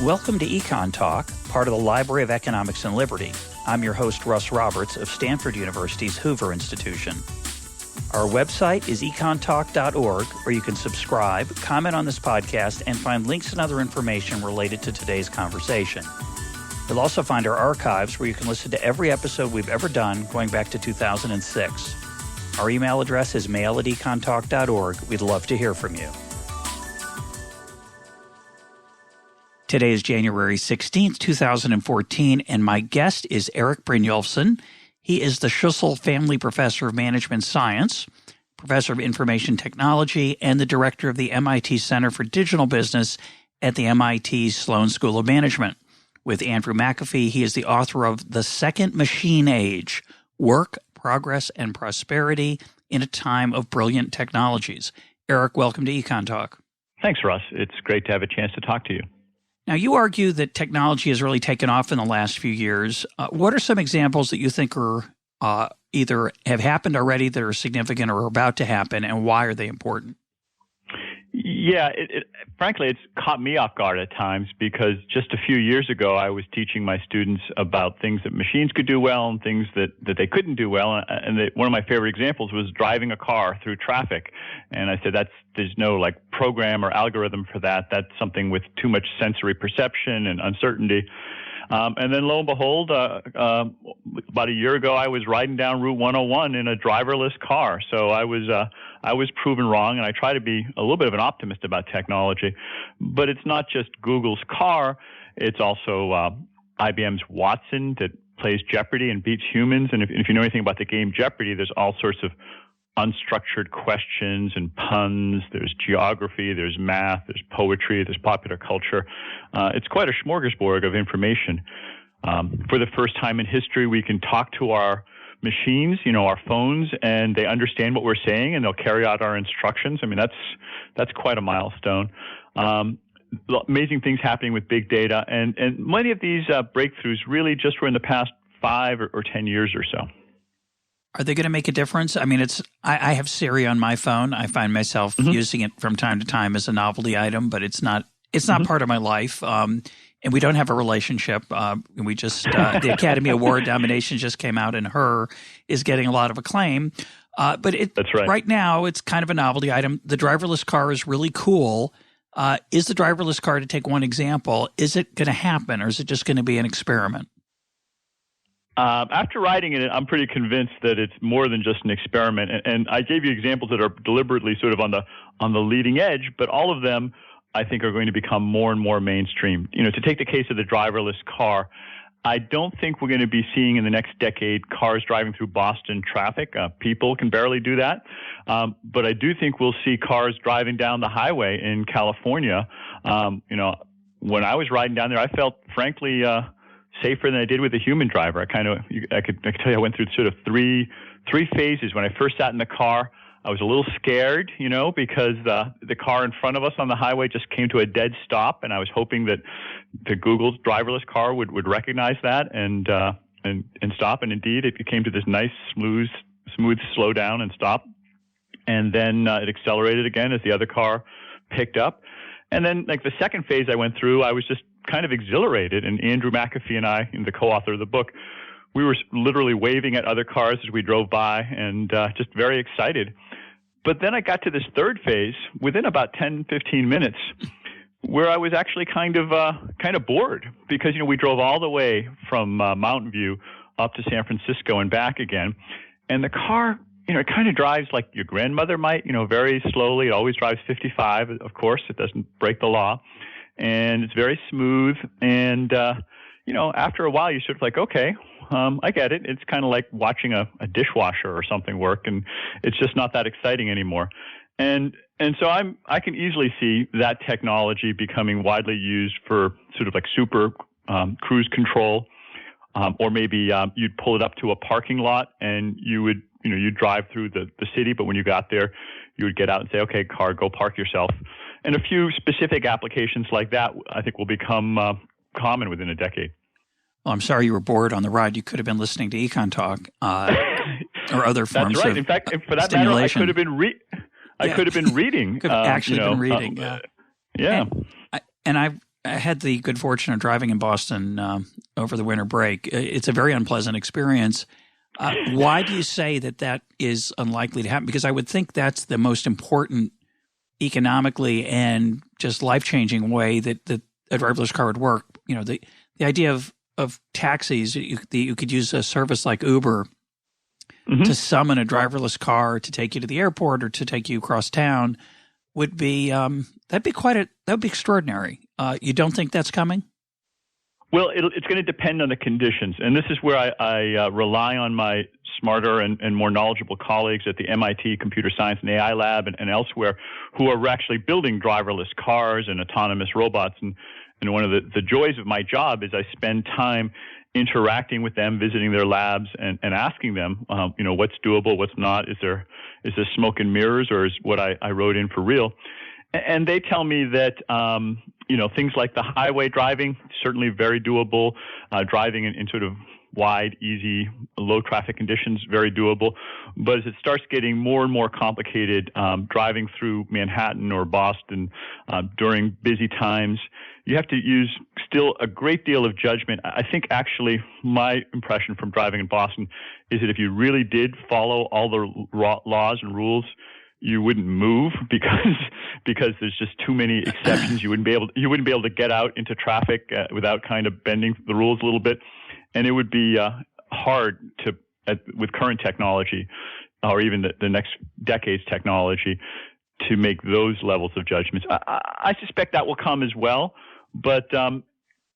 Welcome to EconTalk, part of the Library of Economics and Liberty. I'm your host, Russ Roberts of Stanford University's Hoover Institution. Our website is econtalk.org, where you can subscribe, comment on this podcast, and find links and other information related to today's conversation. You'll also find our archives, where you can listen to every episode we've ever done going back to 2006. Our email address is mail@econtalk.org. We'd love to hear from you. Today is January 16th, 2014, and my guest is Erik Brynjolfsson. He is the Schussel Family Professor of Management Science, Professor of Information Technology, and the Director of the MIT Center for Digital Business at the MIT Sloan School of Management. With Andrew McAfee, he is the author of The Second Machine Age, Work, Progress, and Prosperity in a Time of Brilliant Technologies. Erik, welcome to EconTalk. Thanks, Russ. It's great to have a chance to talk to you. Now, you argue that technology has really taken off in the last few years. What are some examples that you think are either have happened already that are significant or are about to happen, and why are they important? Yeah, frankly, it's caught me off guard at times because just a few years ago, I was teaching my students about things that machines could do well and things that they couldn't do well. And one of my favorite examples was driving a car through traffic. And I said, there's no program or algorithm for that. That's something with too much sensory perception and uncertainty. And then lo and behold, about a year ago, I was riding down Route 101 in a driverless car. So I was proven wrong, and I try to be a little bit of an optimist about technology. But it's not just Google's car. It's also IBM's Watson that plays Jeopardy and beats humans. And if you know anything about the game Jeopardy, there's all sorts of unstructured questions and puns. There's geography, there's math, there's poetry, there's popular culture. It's quite a smorgasbord of information. For the first time in history, we can talk to our machines, our phones, and they understand what we're saying and they'll carry out our instructions. I mean, that's quite a milestone. Amazing things happening with big data, and many of these breakthroughs really just were in the past 5 or 10 years or so. Are they going to make a difference? I mean, I have Siri on my phone. I find myself using it from time to time as a novelty item, but it's not part of my life. And we don't have a relationship. We just the Academy Award nomination just came out, and Her is getting a lot of acclaim. But that's right. Right now, it's kind of a novelty item. The driverless car is really cool. Is the driverless car, to take one example, is it going to happen, or is it just going to be an experiment? After writing it, I'm pretty convinced that it's more than just an experiment. And I gave you examples that are deliberately sort of on the leading edge, but all of them I think are going to become more and more mainstream. To take the case of the driverless car, I don't think we're going to be seeing in the next decade cars driving through Boston traffic. People can barely do that. But I do think we'll see cars driving down the highway in California. When I was riding down there, I felt, frankly, safer than I did with a human driver. I could tell you I went through sort of three phases. When I first sat in the car, I was a little scared, because the car in front of us on the highway just came to a dead stop, and I was hoping that the Google's driverless car would recognize that and stop. And indeed, it came to this nice, smooth slow down and stop. And then it accelerated again as the other car picked up. And then, the second phase I went through, I was just kind of exhilarated. And Andrew McAfee and I, the co-author of the book, we were literally waving at other cars as we drove by and just very excited. But then I got to this third phase within about 10, 15 minutes where I was actually kind of bored because, we drove all the way from Mountain View up to San Francisco and back again. And the car, it kind of drives like your grandmother might, very slowly. It always drives 55, of course. It doesn't break the law. And it's very smooth. And, after a while, you're sort of like, okay, I get it. It's kind of like watching a dishwasher or something work, and it's just not that exciting anymore. And so I can easily see that technology becoming widely used for sort of like super cruise control, or maybe you'd pull it up to a parking lot and you'd drive through the city, but when you got there, you would get out and say, okay, car, go park yourself. And a few specific applications like that, I think, will become common within a decade. Well, I'm sorry you were bored on the ride. You could have been listening to EconTalk or other forms That's right. of In fact, for that stimulation. matter, I could have been reading. Could have actually been reading. Yeah. And I had the good fortune of driving in Boston over the winter break. It's a very unpleasant experience. Why do you say that is unlikely to happen? Because I would think that's the most important economically and just life-changing way that a driverless car would work. You know, the idea of taxis, you could use a service like Uber to summon a driverless car to take you to the airport or to take you across town would be that'd be extraordinary. You don't think that's coming? Well, it's going to depend on the conditions, and this is where I rely on my smarter and more knowledgeable colleagues at the MIT Computer Science and AI Lab and elsewhere, who are actually building driverless cars and autonomous robots. And one of the joys of my job is I spend time interacting with them, visiting their labs, and asking them, what's doable, what's not. Is there smoke and mirrors, or is what I wrote in for real? And they tell me that, things like the highway driving, certainly very doable. Driving in sort of wide, easy, low traffic conditions, very doable. But as it starts getting more and more complicated, driving through Manhattan or Boston during busy times, you have to use still a great deal of judgment. I think actually my impression from driving in Boston is that if you really did follow all the laws and rules, you wouldn't move because there's just too many exceptions. You wouldn't be able to get out into traffic without kind of bending the rules a little bit, and it would be hard with current technology, or even the next decade's technology, to make those levels of judgments. I suspect that will come as well, but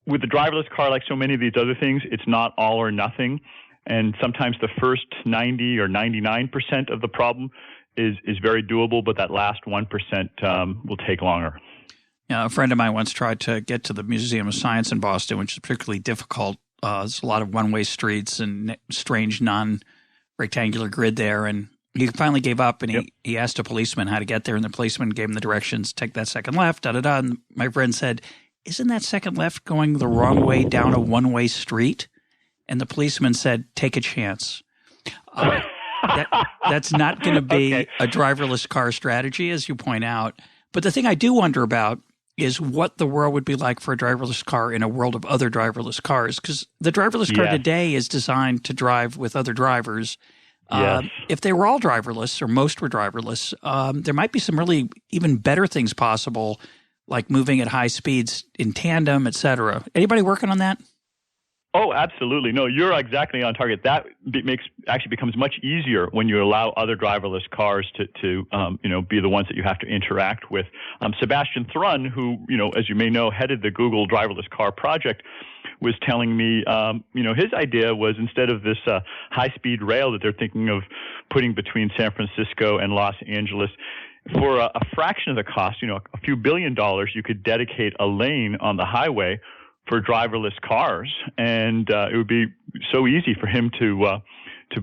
with the driverless car, like so many of these other things, it's not all or nothing, and sometimes the first 90 or 99% of the problem is very doable, but that last 1% will take longer. Yeah, a friend of mine once tried to get to the Museum of Science in Boston, which is particularly difficult. There's a lot of one-way streets and strange non-rectangular grid there, and he finally gave up, and he asked a policeman how to get there, and the policeman gave him the directions, take that second left, da-da-da, and my friend said, isn't that second left going the wrong way down a one-way street? And the policeman said, take a chance. That's not going to be a driverless car strategy, as you point out. But the thing I do wonder about is what the world would be like for a driverless car in a world of other driverless cars, because the driverless car today is designed to drive with other drivers. If they were all driverless, or most were driverless, there might be some really even better things possible, like moving at high speeds in tandem, et cetera. Anybody working on that? Oh, absolutely. No, you're exactly on target. That becomes much easier when you allow other driverless cars to be the ones that you have to interact with. Sebastian Thrun, who, as you may know, headed the Google driverless car project, was telling me, his idea was, instead of this high-speed rail that they're thinking of putting between San Francisco and Los Angeles, for a fraction of the cost, a few $1 billion, you could dedicate a lane on the highway for driverless cars, and it would be so easy for him to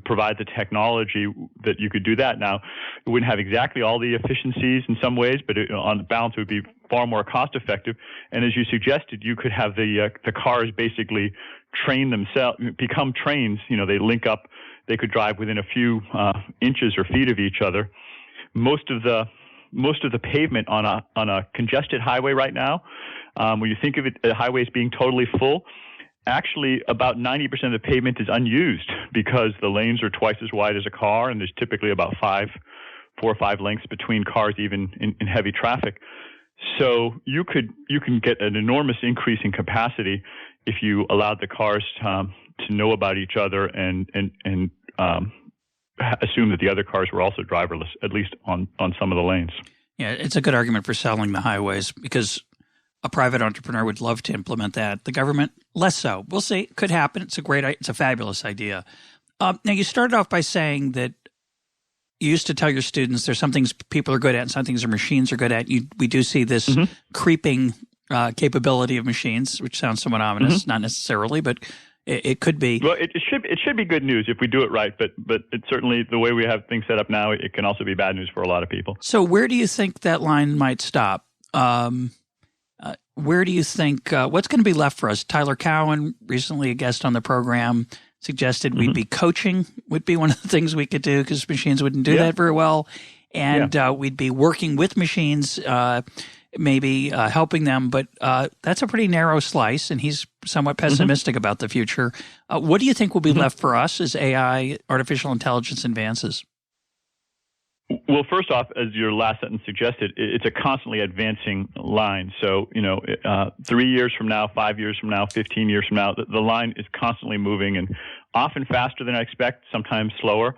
provide the technology that you could do that. Now, it wouldn't have exactly all the efficiencies in some ways, but on the balance, it would be far more cost effective. And as you suggested, you could have the cars basically train themselves, become trains. They link up. They could drive within a few inches or feet of each other. Most of the pavement on a congested highway right now, when you think of it, the highways being totally full, actually about 90% of the pavement is unused because the lanes are twice as wide as a car, and there's typically about 4 or 5 lengths between cars, even in heavy traffic. So you can get an enormous increase in capacity if you allowed the cars to know about each other and assume that the other cars were also driverless, at least on some of the lanes. Yeah, it's a good argument for selling the highways, because a private entrepreneur would love to implement that. The government, less so. We'll see. It could happen. It's a fabulous idea. Now, you started off by saying that you used to tell your students there's some things people are good at and some things machines are good at. We do see this creeping capability of machines, which sounds somewhat ominous, not necessarily, but it could be. Well, it should be good news if we do it right, but it's certainly, the way we have things set up now, it can also be bad news for a lot of people. So where do you think that line might stop? Where do you think what's going to be left for us? Tyler Cowen, recently a guest on the program, suggested we'd be coaching would be one of the things we could do, because machines wouldn't do that very well. And we'd be working with machines. maybe helping them, but that's a pretty narrow slice, and he's somewhat pessimistic about the future. What do you think will be left for us as AI, artificial intelligence, advances? Well, first off, as your last sentence suggested, it's a constantly advancing line. So, 3 years from now, 5 years from now, 15 years from now, the line is constantly moving and often faster than I expect, sometimes slower.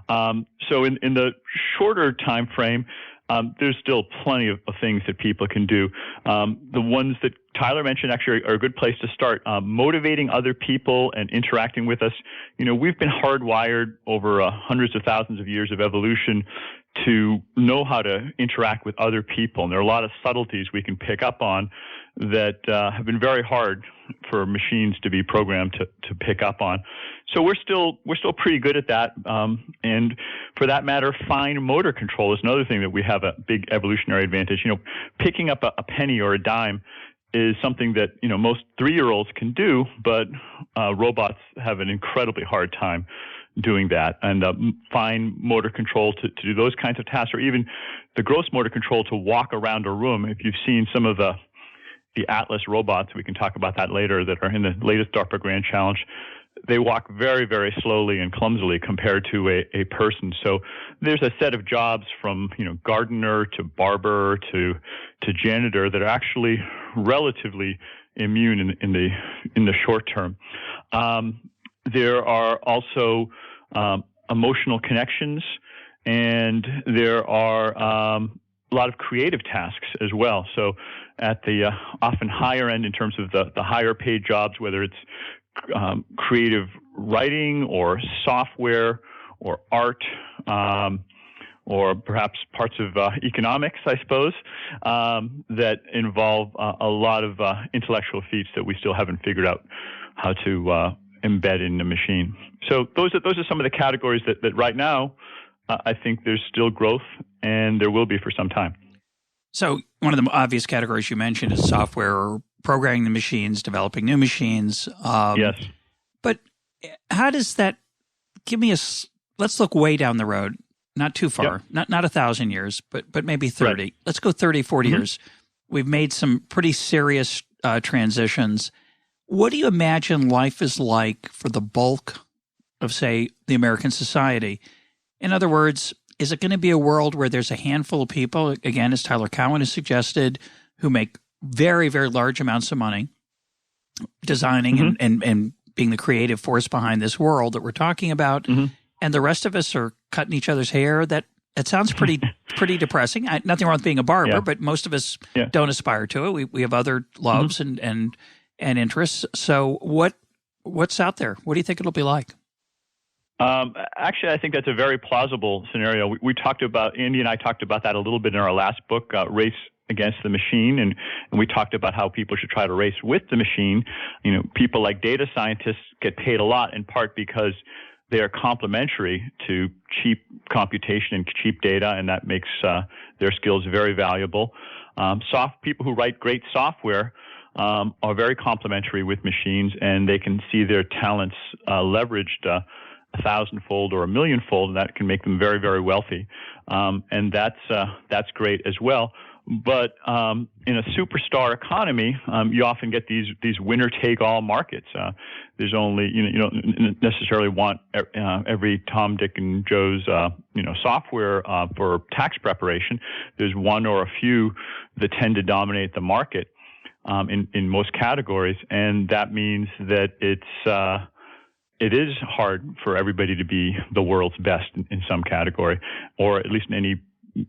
So in the shorter time frame, there's still plenty of things that people can do. The ones that Tyler mentioned actually are a good place to start. Motivating other people and interacting with us. We've been hardwired over hundreds of thousands of years of evolution to know how to interact with other people. And there are a lot of subtleties we can pick up on that have been very hard for machines to be programmed to pick up on. So we're still pretty good at that. And for that matter, fine motor control is another thing that we have a big evolutionary advantage. Picking up a penny or a dime is something that most 3-year-olds can do, but robots have an incredibly hard time doing that. And fine motor control to do those kinds of tasks, or even the gross motor control to walk around a room. If you've seen some of the Atlas robots, we can talk about that later, that are in the latest DARPA Grand Challenge, they walk very, very slowly and clumsily compared to a person. So there's a set of jobs from gardener to barber to janitor that are actually relatively immune in the short term. There are also emotional connections, and there are a lot of creative tasks as well. So at the often higher end in terms of the higher paid jobs, whether it's creative writing or software or art, or perhaps parts of economics, I suppose, that involve a lot of intellectual feats that we still haven't figured out how to embed in the machine. So those are some of the categories that right now I think there's still growth, and there will be for some time. So one of the obvious categories you mentioned is software, or programming the machines, developing new machines. Yes. But how does that let's look way down the road, not too far, not 1,000 years, but maybe 30. Right. Let's go 30, 40 years. We've made some pretty serious transitions. What do you imagine life is like for the bulk of, say, the American society? In other words, is it going to be a world where there's a handful of people, again, as Tyler Cowen has suggested, who make very, very large amounts of money designing and being the creative force behind this world that we're talking about, and the rest of us are cutting each other's hair? That sounds pretty depressing. Nothing wrong with being a barber, but most of us don't aspire to it. We have other loves and interests. So what's out there? What do you think it'll be like? Actually, I think that's a very plausible scenario. We talked about, Andy and I talked about that a little bit in our last book, Race Against the Machine, and we talked about how people should try to race with the machine. People like data scientists get paid a lot in part because they are complementary to cheap computation and cheap data, and that makes their skills very valuable. People who write great software are very complementary with machines, and they can see their talents leveraged 1,000-fold or 1,000,000-fold, and that can make them very, very wealthy. And that's great as well. But in a superstar economy, you often get these winner-take-all markets. There's only you don't necessarily want every Tom, Dick, and Joe's software for tax preparation. There's one or a few that tend to dominate the market in most categories, and that means that it is hard for everybody to be the world's best in some category, or at least in any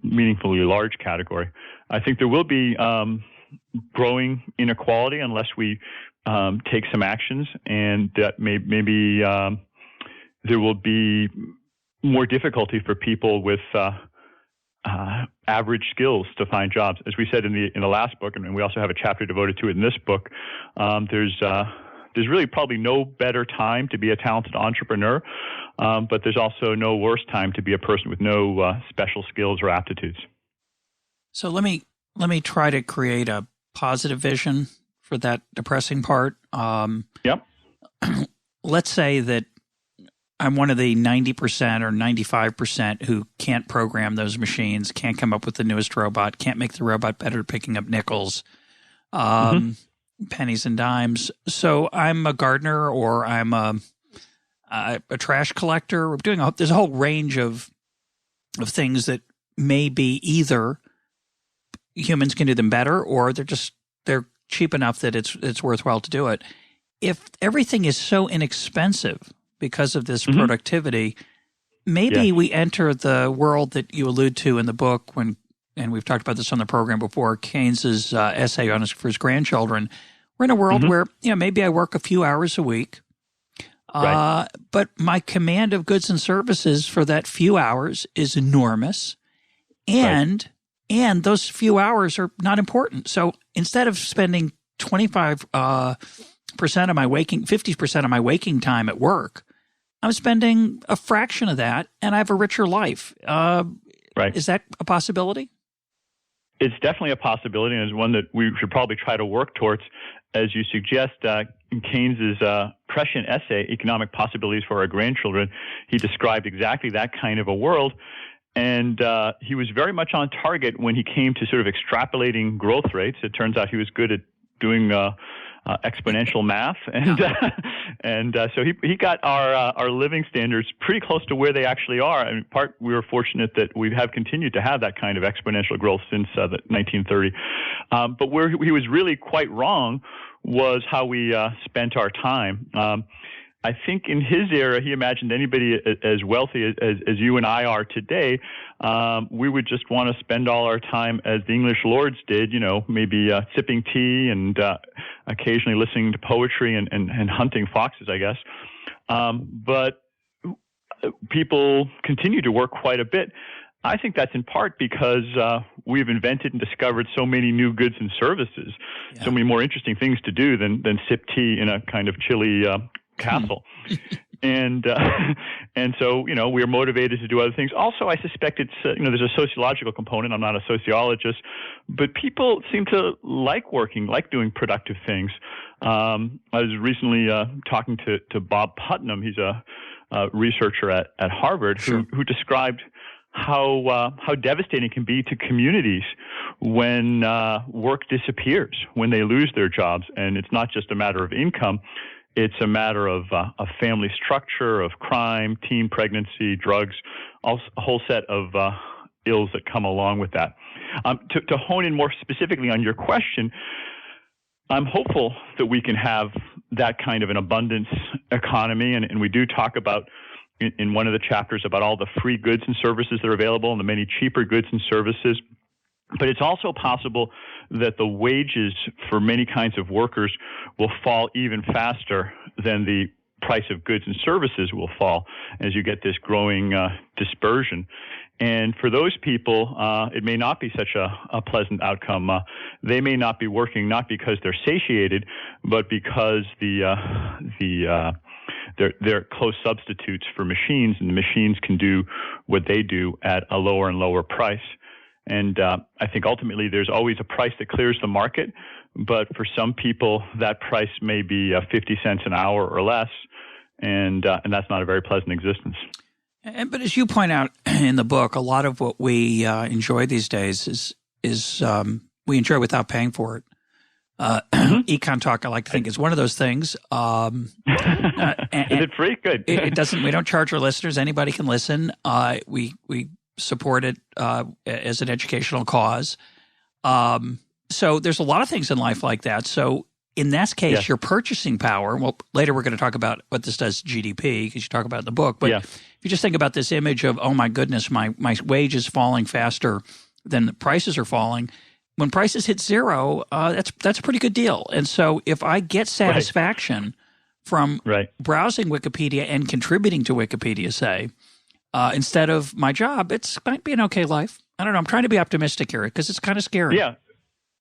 meaningfully large category. I think there will be growing inequality unless we take some actions, and that maybe there will be more difficulty for people with average skills to find jobs. As we said in the last book, and we also have a chapter devoted to it in this book, there's really probably no better time to be a talented entrepreneur, but there's also no worse time to be a person with no special skills or aptitudes. So let me try to create a positive vision for that depressing part. Yep. Let's say that I'm one of the 90% or 95% who can't program those machines, can't come up with the newest robot, can't make the robot better at picking up nickels, pennies and dimes. So I'm a gardener, or I'm a trash collector. There's a whole range of things that may be either humans can do them better, or they're cheap enough that it's worthwhile to do it. If everything is so inexpensive because of this productivity, maybe we enter the world that you allude to in the book and we've talked about this on the program before, Keynes's essay for his grandchildren. We're in a world where, maybe I work a few hours a week, but my command of goods and services for that few hours is enormous, and those few hours are not important. So instead of spending 25% of my 50% of my waking time at work, I'm spending a fraction of that, and I have a richer life. Is that a possibility? It's definitely a possibility, and it's one that we should probably try to work towards. As you suggest, in Keynes's prescient essay, Economic Possibilities for Our Grandchildren, he described exactly that kind of a world. And he was very much on target when he came to sort of extrapolating growth rates. It turns out he was good at doing exponential math, and so he got our living standards pretty close to where they actually are. And in part, we were fortunate that we have continued to have that kind of exponential growth since 1930. But where he was really quite wrong was how we spent our time. I think in his era, he imagined anybody as wealthy as you and I are today, we would just want to spend all our time as the English lords did, maybe sipping tea and occasionally listening to poetry and hunting foxes, I guess. But people continue to work quite a bit. I think that's in part because we've invented and discovered so many new goods and services, so many more interesting things to do than sip tea in a kind of chilly castle. And so, we're motivated to do other things. Also, I suspect it's, there's a sociological component. I'm not a sociologist, but people seem to like doing productive things. I was recently talking to Bob Putnam. He's a researcher at Harvard who described how devastating it can be to communities when work disappears, when they lose their jobs. And it's not just a matter of income. It's a matter of family structure, of crime, teen pregnancy, drugs, a whole set of ills that come along with that. To hone in more specifically on your question, I'm hopeful that we can have that kind of an abundance economy, and we do talk about in one of the chapters about all the free goods and services that are available and the many cheaper goods and services. But it's also possible that the wages for many kinds of workers will fall even faster than the price of goods and services will fall as you get this growing dispersion. And for those people, it may not be such a pleasant outcome. They may not be working not because they're satiated, but because they're close substitutes for machines, and the machines can do what they do at a lower and lower price. And I think ultimately there's always a price that clears the market, but for some people that price may be 50 cents an hour or less, and that's not a very pleasant existence. But as you point out in the book, a lot of what we enjoy these days is we enjoy without paying for it. EconTalk, I like to think, is one of those things. Is it free? Good. It doesn't. We don't charge our listeners. Anybody can listen. We support it as an educational cause. So there's a lot of things in life like that. So in that case, your purchasing power, well, later we're going to talk about what this does to GDP because you talk about it in the book. But if you just think about this image of, oh, my goodness, my wage is falling faster than the prices are falling. When prices hit zero, that's a pretty good deal. And so if I get satisfaction from browsing Wikipedia and contributing to Wikipedia, say, instead of my job, it might be an okay life. I don't know. I'm trying to be optimistic here because it's kind of scary. Yeah.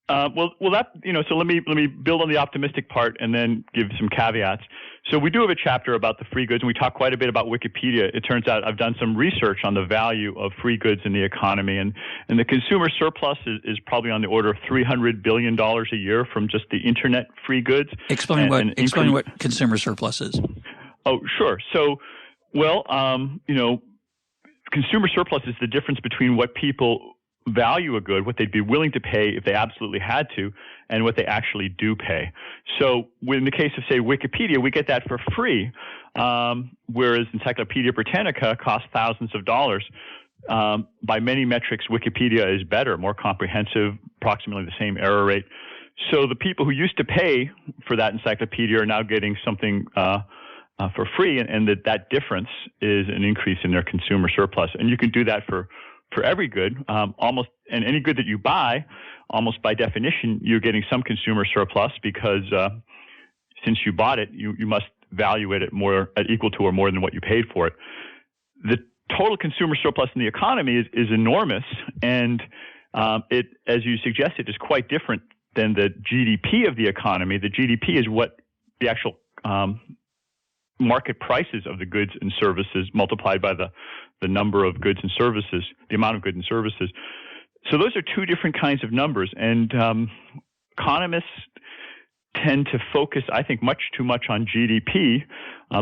Well, that so let me build on the optimistic part and then give some caveats. So we do have a chapter about the free goods, and we talk quite a bit about Wikipedia. It turns out I've done some research on the value of free goods in the economy, and the consumer surplus is probably on the order of $300 billion a year from just the internet free goods. Explain what consumer surplus is. Oh, sure. So Well, consumer surplus is the difference between what people value a good, what they'd be willing to pay if they absolutely had to, and what they actually do pay. So in the case of, say, Wikipedia, we get that for free, whereas Encyclopedia Britannica costs thousands of dollars. By many metrics, Wikipedia is better, more comprehensive, approximately the same error rate. So the people who used to pay for that encyclopedia are now getting something for free, and that difference is an increase in their consumer surplus. And you can do that for every good, almost, and any good that you buy, almost by definition, you're getting some consumer surplus because since you bought it, you must value it at equal to or more than what you paid for it. The total consumer surplus in the economy is enormous, and it, as you suggested, is quite different than the GDP of the economy. The GDP is what the actual market prices of the goods and services multiplied by the number of goods and services, the amount of goods and services. So those are two different kinds of numbers, and economists tend to focus, I think, much too much on GDP.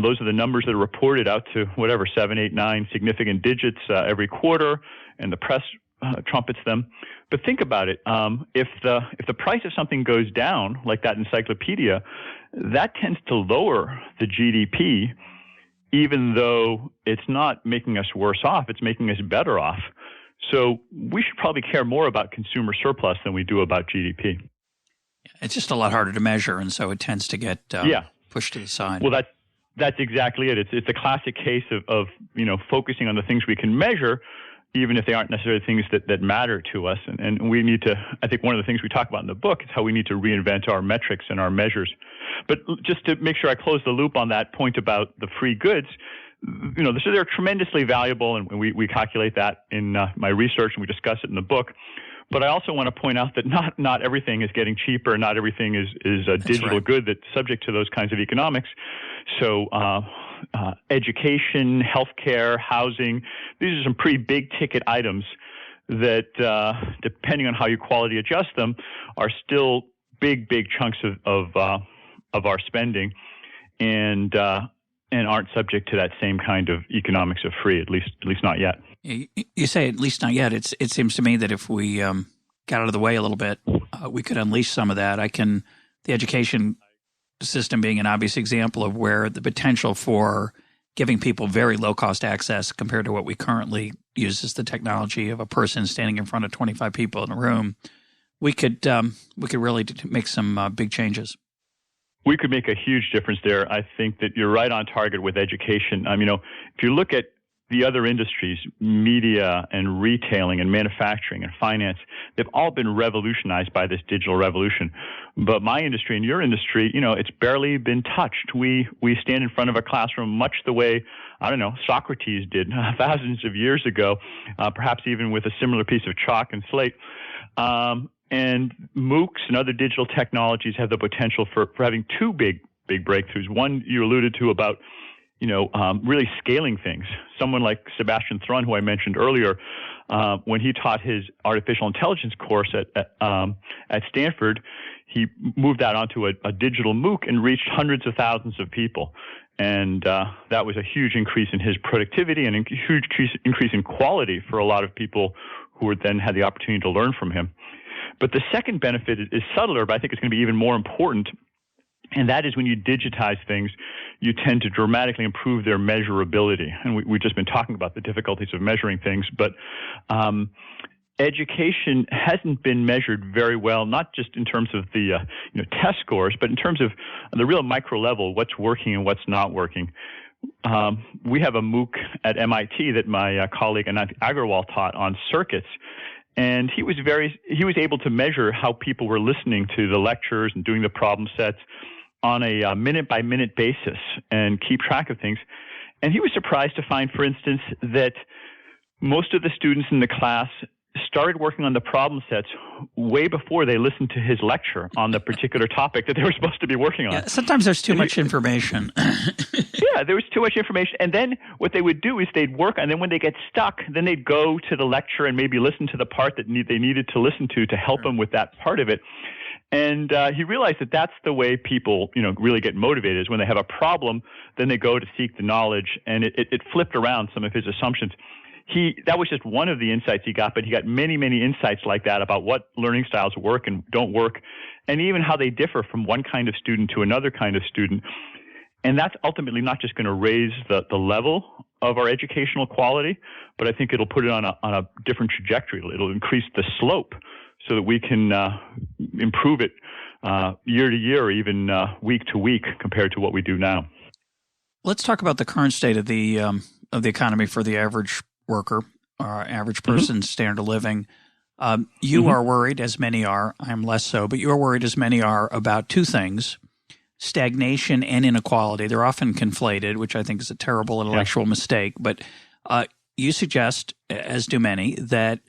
Those are the numbers that are reported out to 7, 8, 9 significant digits every quarter, and the press trumpets them. But think about it. If the price of something goes down, like that encyclopedia, that tends to lower the GDP, even though it's not making us worse off, it's making us better off. So we should probably care more about consumer surplus than we do about GDP. It's just a lot harder to measure, and so it tends to get pushed to the side. Well, that's exactly it. It's a classic case of focusing on the things we can measure, even if they aren't necessarily things that matter to us. And we need to, I think one of the things we talk about in the book is how we need to reinvent our metrics and our measures. But just to make sure I close the loop on that point about the free goods, so they're tremendously valuable, and we calculate that in my research, and we discuss it in the book. But I also want to point out that not everything is getting cheaper. Not everything is a digital good that's subject to those kinds of economics. So education, healthcare, housing, these are some pretty big ticket items that, depending on how you quality adjust them, are still big chunks of our spending, and aren't subject to that same kind of economics of free, at least not yet. You say at least not yet. It seems to me that if we got out of the way a little bit, we could unleash some of that. The education system being an obvious example of where the potential for giving people very low-cost access compared to what we currently use as the technology of a person standing in front of 25 people in a room, we could really make some big changes. We could make a huge difference there. I think that you're right on target with education. If you look at the other industries, media and retailing and manufacturing and finance, they've all been revolutionized by this digital revolution. But my industry and your industry, it's barely been touched. We stand in front of a classroom much the way, Socrates did thousands of years ago, perhaps even with a similar piece of chalk and slate. And MOOCs and other digital technologies have the potential for having two big breakthroughs. One you alluded to about really scaling things. Someone like Sebastian Thrun, who I mentioned earlier, when he taught his artificial intelligence course at Stanford, he moved that onto a digital MOOC and reached hundreds of thousands of people. And that was a huge increase in his productivity and a huge increase in quality for a lot of people who then had the opportunity to learn from him. But the second benefit is subtler, but I think it's going to be even more important. And that is when you digitize things, you tend to dramatically improve their measurability. And we've just been talking about the difficulties of measuring things, but education hasn't been measured very well, not just in terms of the test scores, but in terms of the real micro level, what's working and what's not working. We have a MOOC at MIT that my colleague Anant Agarwal taught on circuits. And he was able to measure how people were listening to the lectures and doing the problem sets on a minute-by-minute basis and keep track of things. And he was surprised to find, for instance, that most of the students in the class started working on the problem sets way before they listened to his lecture on the particular topic that they were supposed to be working on. Yeah, sometimes there's too much information. Yeah, there was too much information. And then what they would do is they'd work, and then when they get stuck, then they'd go to the lecture and maybe listen to the part that they needed to listen to help them with that part of it. And he realized that that's the way people, really get motivated, is when they have a problem, then they go to seek the knowledge, and it flipped around some of his assumptions. That was just one of the insights he got, but he got many, many insights like that about what learning styles work and don't work, and even how they differ from one kind of student to another kind of student. And that's ultimately not just going to raise the level of our educational quality, but I think it'll put it on a different trajectory. It'll increase the slope so that we can improve it year to year, or even week to week, compared to what we do now. Let's talk about the current state of the economy for the average worker, average person's standard of living. You are worried, as many are. I'm less so, but you're worried, as many are, about two things: stagnation and inequality. They're often conflated, which I think is a terrible intellectual mistake. But you suggest, as do many, that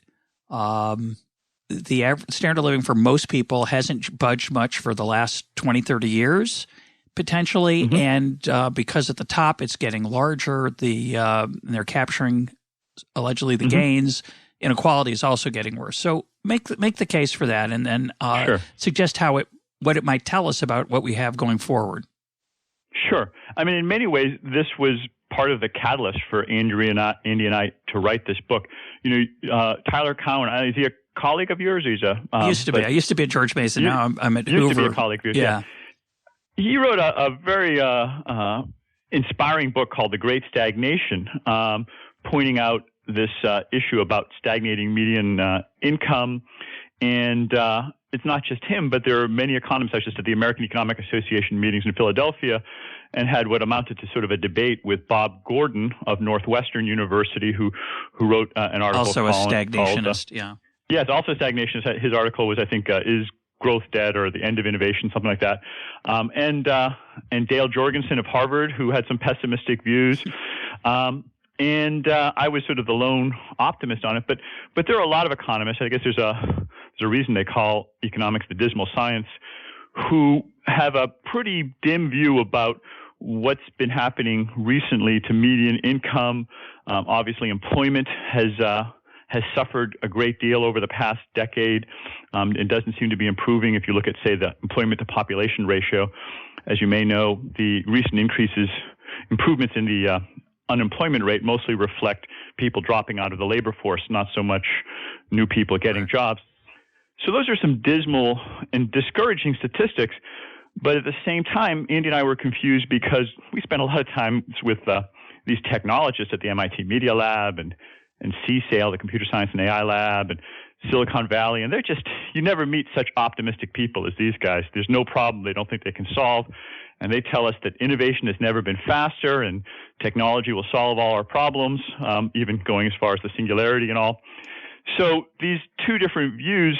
the average standard of living for most people hasn't budged much for the last 20, 30 years, potentially. And because at the top it's getting larger, they're capturing allegedly the gains. Inequality is also getting worse. So make the case for that, and then suggest what it might tell us about what we have going forward. Sure. I mean, in many ways, this was part of the catalyst for Andy and I to write this book. Tyler Cowen, is he a colleague of yours? He's I used to be at George Mason. Now I'm at Hoover. Used to be a colleague of yours. Yeah. He wrote a very inspiring book called The Great Stagnation, pointing out this issue about stagnating median income. And it's not just him, but there are many economists. I was just at the American Economic Association meetings in Philadelphia and had what amounted to sort of a debate with Bob Gordon of Northwestern University, who wrote an article also a stagnationist, Yes, also a stagnationist. His article was, I think, Is Growth Dead, or The End of Innovation, something like that. And Dale Jorgensen of Harvard, who had some pessimistic views. And I was sort of the lone optimist on it. But there are a lot of economists. I guess there's a reason they call economics the dismal science, who have a pretty dim view about what's been happening recently to median income. Obviously, employment has suffered a great deal over the past decade. It doesn't seem to be improving. If you look at, say, the employment to population ratio, as you may know, the recent improvements in the unemployment rate mostly reflect people dropping out of the labor force, not so much new people getting jobs. So those are some dismal and discouraging statistics. But at the same time, Andy and I were confused because we spent a lot of time with these technologists at the MIT Media Lab and CSAIL, the Computer Science and AI Lab, and Silicon Valley. And you never meet such optimistic people as these guys. There's no problem they don't think they can solve. And they tell us that innovation has never been faster and technology will solve all our problems, even going as far as the singularity and all. So these two different views,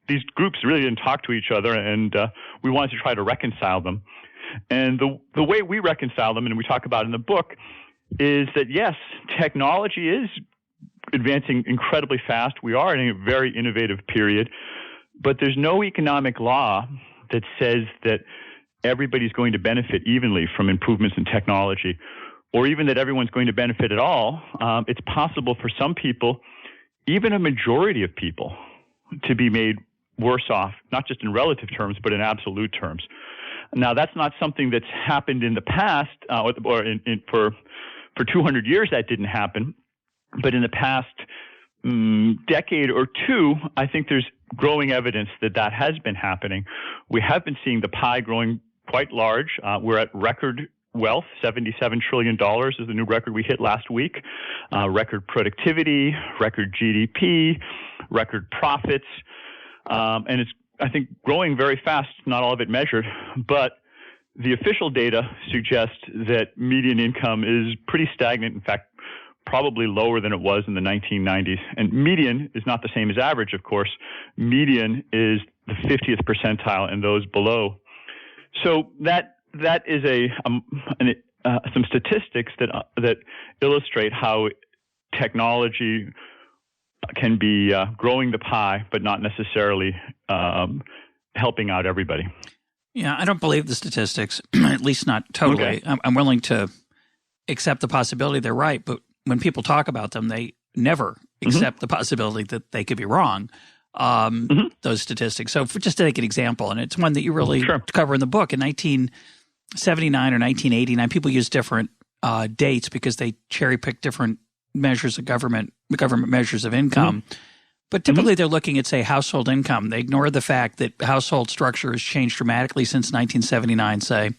these groups really didn't talk to each other, and we wanted to try to reconcile them. And the way we reconcile them, and we talk about in the book, is that, yes, technology is advancing incredibly fast. We are in a very innovative period, but there's no economic law that says that everybody's going to benefit evenly from improvements in technology, or even that everyone's going to benefit at all. It's possible for some people, even a majority of people, to be made worse off, not just in relative terms, but in absolute terms. Now, that's not something that's happened in the past, or for 200 years that didn't happen. But in the past decade or two, I think there's growing evidence that has been happening. We have been seeing the pie growing quite large. We're at record wealth. $77 trillion is the new record we hit last week. Record productivity, record GDP, record profits. And it's, I think, growing very fast, not all of it measured. But the official data suggests that median income is pretty stagnant. In fact, probably lower than it was in the 1990s. And median is not the same as average, of course. Median is the 50th percentile and those below. So that is some statistics that illustrate how technology can be growing the pie, but not necessarily helping out everybody. Yeah, I don't believe the statistics, at least not totally. Okay. I'm willing to accept the possibility they're right, but when people talk about them, they never accept the possibility that they could be wrong. those statistics. So just to take an example, and it's one that you really cover in the book, in 1979 or 1989, people use different dates because they cherry pick different measures of government measures of income. But typically they're looking at, say, household income. They ignore the fact that household structure has changed dramatically since 1979, say.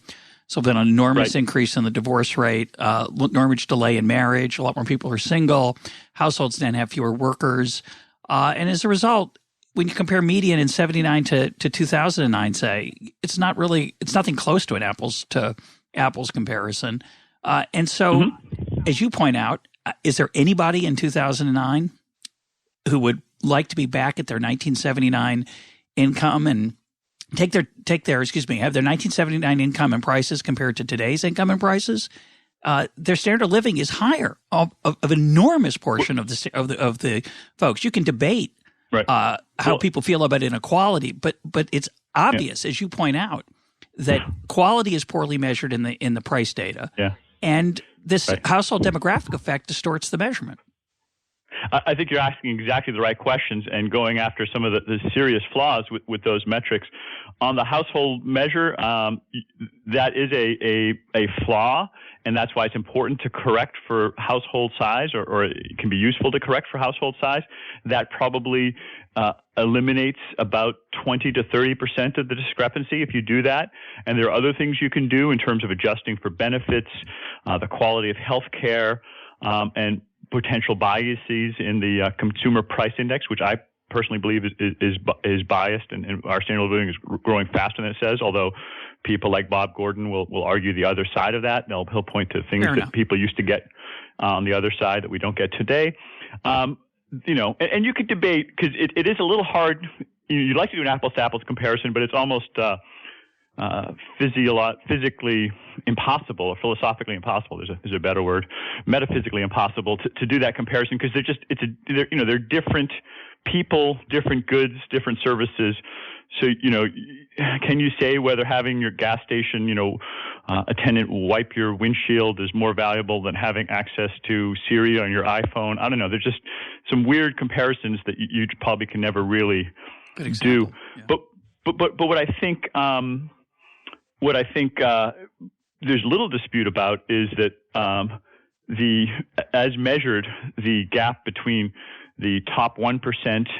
So there's been an enormous increase in the divorce rate, enormous delay in marriage. A lot more people are single. Households then have fewer workers. And as a result, when you compare median in 79 to 2009, say, it's nothing close to an apples to apples comparison. And so, as you point out, is there anybody in 2009 who would like to be back at their 1979 income and have their 1979 income and prices compared to today's income and prices? Their standard of living is higher of an enormous portion of the folks. You can debate how people feel about inequality, but it's obvious, as you point out, that quality is poorly measured in the price data, and this household demographic effect distorts the measurement. I think you're asking exactly the right questions and going after some of the serious flaws with those metrics. On the household measure, that is a flaw, and that's why it's important to correct for household size, or it can be useful to correct for household size. That probably eliminates about 20 to 30% of the discrepancy if you do that. And there are other things you can do in terms of adjusting for benefits, the quality of health care, and potential biases in the consumer price index, which I personally believe is biased, and our standard of living is growing faster than it says, although people like Bob Gordon will argue the other side of that. He'll point to things that people used to get on the other side that we don't get today. And you could debate, because it is a little hard. You'd like to do an apples-to-apples comparison, but it's almost physically impossible, or philosophically impossible. There's a better word, metaphysically impossible to do that comparison, because they're different people, different goods, different services. So can you say whether having your gas station attendant wipe your windshield is more valuable than having access to Siri on your iPhone? I don't know. There's just some weird comparisons that you probably can never really do. Yeah. But what I think there's little dispute about is that as measured, the gap between the top 1%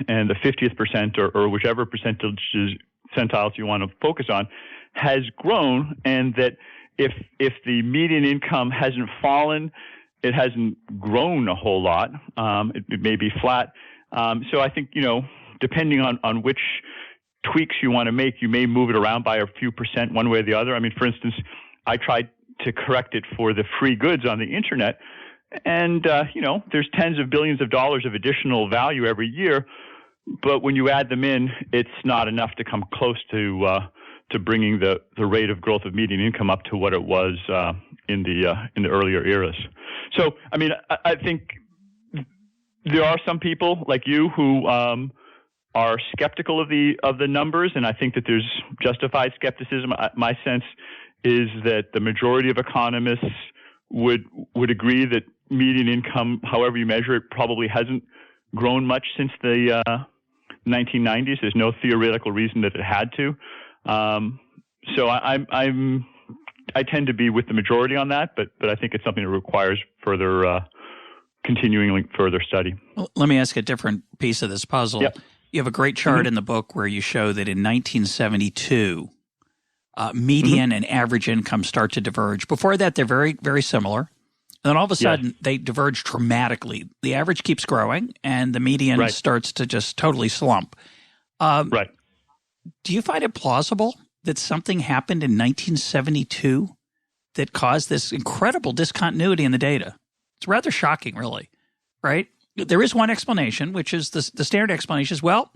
and the 50th percent, or whichever percentiles you want to focus on, has grown, and that if the median income hasn't fallen, it hasn't grown a whole lot. It may be flat. So I think, depending on which tweaks you want to make, you may move it around by a few percent one way or the other. I mean, for instance, I tried to correct it for the free goods on the internet, and there's tens of billions of dollars of additional value every year, but when you add them in, it's not enough to come close to bringing the rate of growth of median income up to what it was in the earlier eras. So, I mean, I think there are some people like you who are skeptical of the numbers, and I think that there's justified skepticism. My sense is that the majority of economists would agree that median income, however you measure it, probably hasn't grown much since the 1990s. There's no theoretical reason that it had to. So I tend to be with the majority on that, but I think it's something that requires continuing further study. Well, let me ask a different piece of this puzzle. Yep. You have a great chart in the book where you show that in 1972, median and average income start to diverge. Before that, they're very, very similar. And then all of a sudden, they diverge dramatically. The average keeps growing, and the median starts to just totally slump. Right. Do you find it plausible that something happened in 1972 that caused this incredible discontinuity in the data? It's rather shocking, really, right? There is one explanation, which is the standard explanation is, well,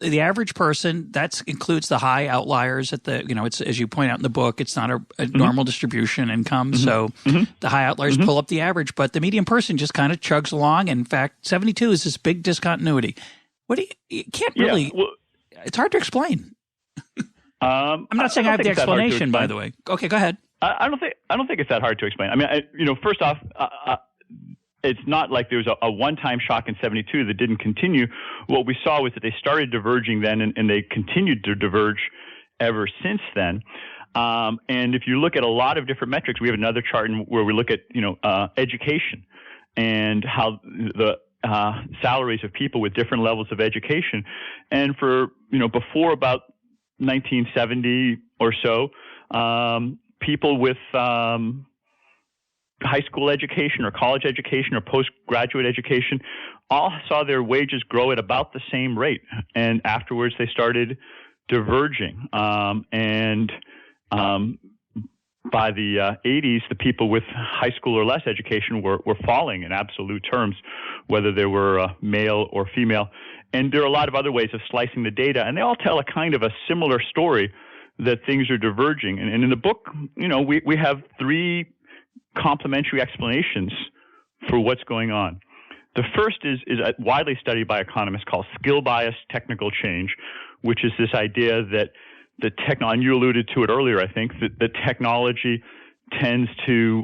the average person, that includes the high outliers at the, it's, as you point out in the book, it's not a normal distribution income. So the high outliers pull up the average, but the median person just kind of chugs along. In fact, 72 is this big discontinuity. You can't really, it's hard to explain. I'm not saying I have the explanation, by the way. Okay, go ahead. I don't think it's that hard to explain. I mean, first off, it's not like there was a one-time shock in 72 that didn't continue. What we saw was that they started diverging then, and they continued to diverge ever since then. And if you look at a lot of different metrics, we have another chart where we look at education and how the salaries of people with different levels of education. And for before about 1970 or so, people with high school education or college education or postgraduate education all saw their wages grow at about the same rate. And afterwards, they started diverging. By the 80s, the people with high school or less education were falling in absolute terms, whether they were male or female. And there are a lot of other ways of slicing the data, and they all tell a kind of a similar story that things are diverging. And in the book, we have three complementary explanations for what's going on. The first is widely studied by economists called skill bias technical change, which is this idea that the and you alluded to it earlier, I think, that the technology tends to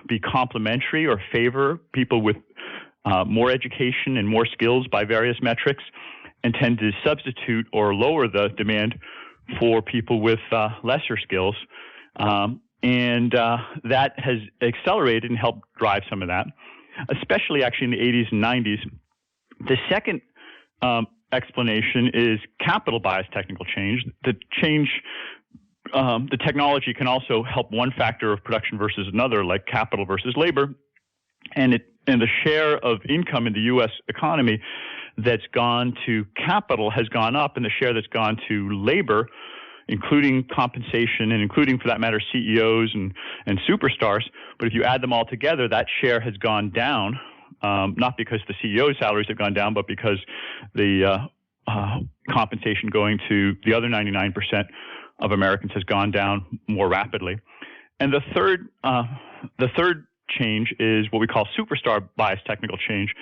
be complementary or favor people with more education and more skills by various metrics, and tend to substitute or lower the demand for people with lesser skills. And that has accelerated and helped drive some of that, especially actually in the 80s and 90s. The second explanation is capital bias technical change. The technology can also help one factor of production versus another, like capital versus labor. And the share of income in the U.S. economy that's gone to capital has gone up, and the share that's gone to labor, including compensation and including, for that matter, CEOs and superstars. But if you add them all together, that share has gone down, not because the CEO's salaries have gone down, but because the compensation going to the other 99% of Americans has gone down more rapidly. And the third change is what we call superstar bias technical change,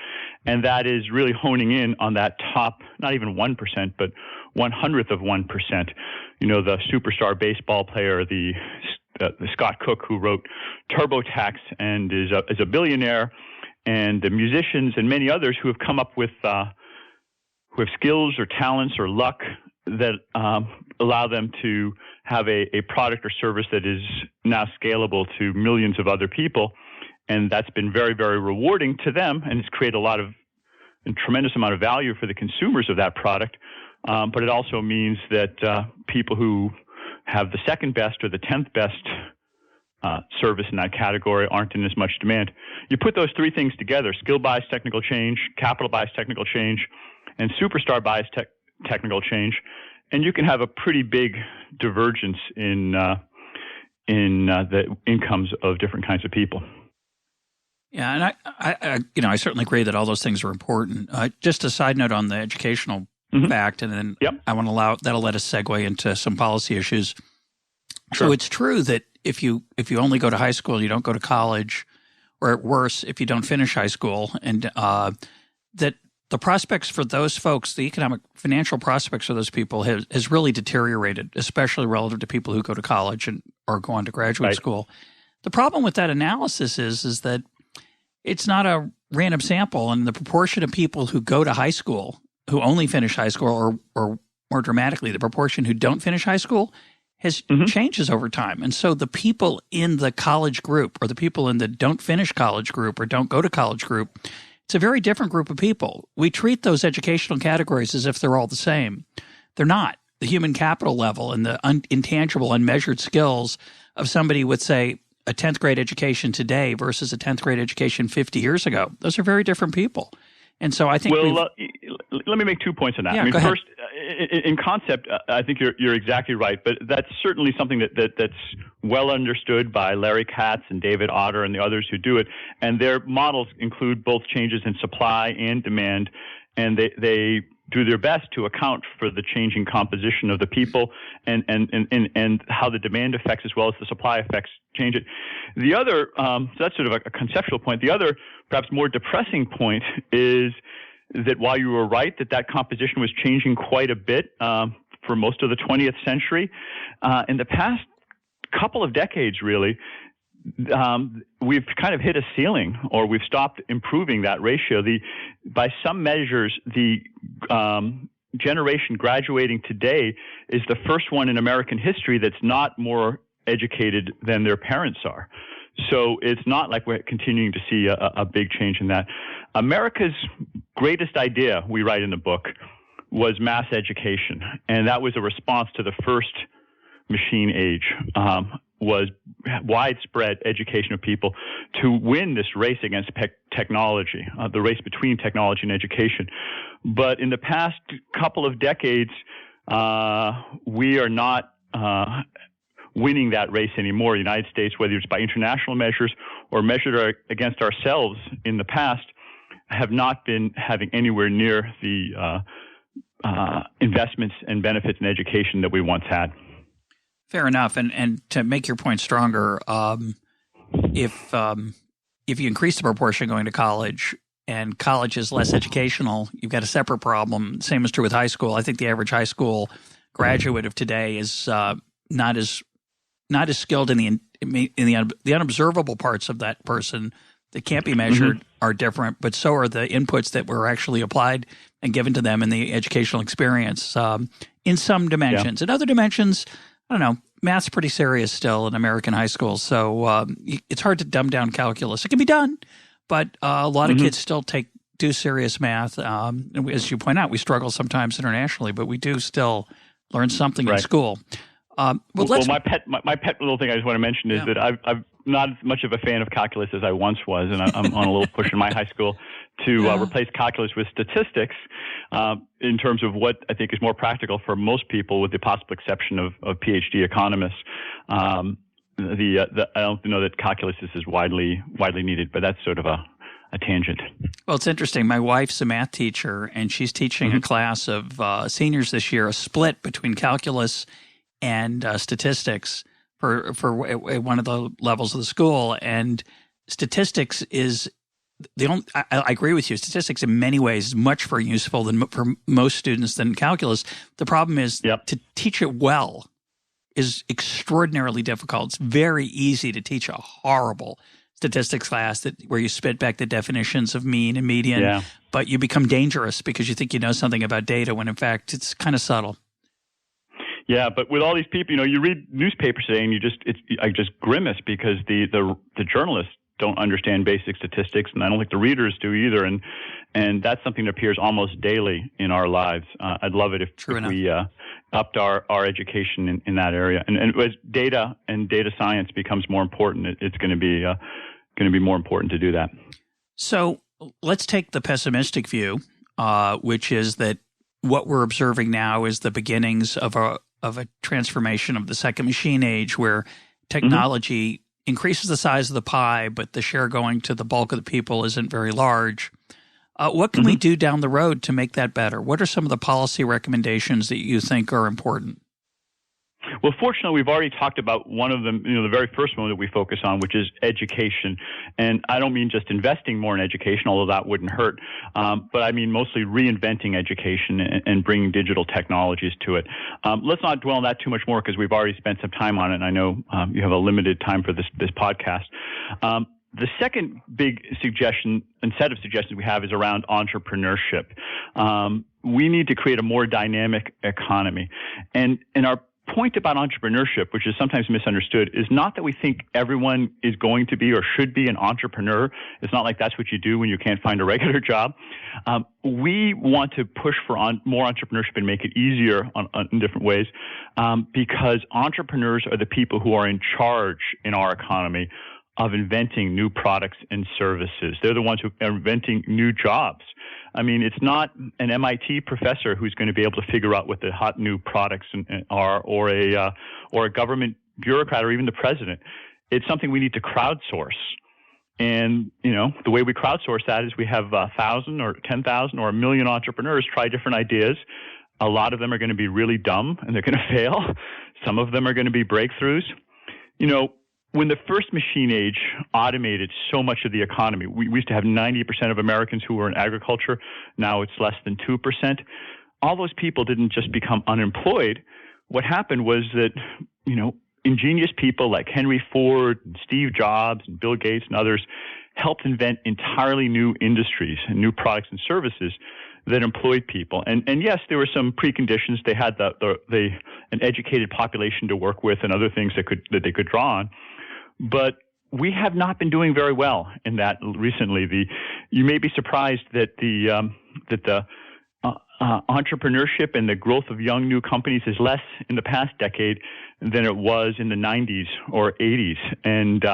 and that is really honing in on that top, not even 1%, but 1/100th of 1%. The superstar baseball player, the Scott Cook, who wrote TurboTax and is a billionaire, and the musicians and many others who have come up with who have skills or talents or luck that allow them to have a product or service that is now scalable to millions of other people. And that's been very, very rewarding to them, and it's created a tremendous amount of value for the consumers of that product. But it also means that people who have the second best or the 10th best service in that category aren't in as much demand. You put those three things together: skill bias technical change, capital bias technical change, and superstar bias technical change, and you can have a pretty big divergence in the incomes of different kinds of people. Yeah, and I certainly agree that all those things are important. Just a side note on the educational fact, and then I want to that'll let us segue into some policy issues. Sure. So it's true that if you only go to high school, you don't go to college, or at worse, if you don't finish high school, and that the prospects for those folks, the economic financial prospects for those people has really deteriorated, especially relative to people who go to college or go on to graduate school. The problem with that analysis is that it's not a random sample, and the proportion of people who go to high school, who only finish high school, or more dramatically, the proportion who don't finish high school has changes over time. And so the people in the college group, or the people in the don't finish college group or don't go to college group, it's a very different group of people. We treat those educational categories as if they're all the same. They're not. The human capital level and the intangible, unmeasured skills of somebody with, say, a 10th grade education today versus a 10th grade education 50 years ago, those are very different people. And so I think let me make 2 points on that. Yeah, first, in concept, I think you're exactly right, but that's certainly something that's well understood by Larry Katz and David Otter and the others who do it. And their models include both changes in supply and demand, and they do their best to account for the changing composition of the people and how the demand effects as well as the supply effects change it. The other, so that's sort of a conceptual point. The other, perhaps more depressing point is that while you were right that composition was changing quite a bit for most of the 20th century, in the past couple of decades really, we've kind of hit a ceiling, or we've stopped improving that ratio. By some measures, the generation graduating today is the first one in American history that's not more educated than their parents are. So it's not like we're continuing to see a big change in that. America's greatest idea, we write in the book, was mass education. And that was a response to the first machine age, was widespread education of people to win this race against technology, the race between technology and education. But in the past couple of decades, we are not winning that race anymore. The United States, whether it's by international measures or measured against ourselves in the past, have not been having anywhere near the investments and benefits in education that we once had. Fair enough. And to make your point stronger, if you increase the proportion going to college and college is less educational, you've got a separate problem. Same is true with high school. I think the average high school graduate of today is not as skilled in the unobservable parts of that person that can't be measured are different, but so are the inputs that were actually applied and given to them in the educational experience in some dimensions. In other dimensions, I don't know, math's pretty serious still in American high schools, so it's hard to dumb down calculus. It can be done, but a lot of kids still do serious math. And as you point out, we struggle sometimes internationally, but we do still learn something in school. Well, my pet little thing I just want to mention is that I've not as much of a fan of calculus as I once was, and I'm on a little push in my high school to replace calculus with statistics in terms of what I think is more practical for most people, with the possible exception of PhD economists. I don't know that calculus is widely needed, but that's sort of a tangent. Well, it's interesting. My wife's a math teacher, and she's teaching a class of seniors this year, a split between calculus and statistics for one of the levels of the school. And statistics is the only, I agree with you. Statistics in many ways is much more useful for most students than calculus. The problem is to teach it well is extraordinarily difficult. It's very easy to teach a horrible statistics class where you spit back the definitions of mean and median, but you become dangerous because you think you know something about data when in fact it's kind of subtle. Yeah, but with all these people, you read newspapers today, and I just grimace because the journalists don't understand basic statistics, and I don't think the readers do either. And that's something that appears almost daily in our lives. I'd love it if we upped our education in that area. And as data and data science becomes more important, it's going to be more important to do that. So let's take the pessimistic view, which is that what we're observing now is the beginnings of a transformation of the second machine age, where technology increases the size of the pie, but the share going to the bulk of the people isn't very large. What can we do down the road to make that better? What are some of the policy recommendations that you think are important? Well, fortunately, we've already talked about one of them, the very first one that we focus on, which is education. And I don't mean just investing more in education, although that wouldn't hurt, but I mean mostly reinventing education and bringing digital technologies to it. Let's not dwell on that too much more because we've already spent some time on it, and I know you have a limited time for this podcast. The second big suggestion and set of suggestions we have is around entrepreneurship. We need to create a more dynamic economy. And our point about entrepreneurship, which is sometimes misunderstood, is not that we think everyone is going to be or should be an entrepreneur. It's not like that's what you do when you can't find a regular job. We want to push for more entrepreneurship and make it easier in different ways because entrepreneurs are the people who are in charge in our economy of inventing new products and services. They're the ones who are inventing new jobs. I mean, it's not an MIT professor who's going to be able to figure out what the hot new products are, or a government bureaucrat, or even the president. It's something we need to crowdsource. And, the way we crowdsource that is we have 1,000 or 10,000 or 1 million entrepreneurs try different ideas. A lot of them are going to be really dumb and they're going to fail. Some of them are going to be breakthroughs. When the first machine age automated so much of the economy, we used to have 90% of Americans who were in agriculture. Now it's less than 2%. All those people didn't just become unemployed. What happened was that, ingenious people like Henry Ford and Steve Jobs and Bill Gates and others helped invent entirely new industries and new products and services that employed people. And yes, there were some preconditions. They had an educated population to work with and other things that they could draw on. But we have not been doing very well in that recently. You may be surprised that the entrepreneurship and the growth of young new companies is less in the past decade than it was in the 90s or 80s. And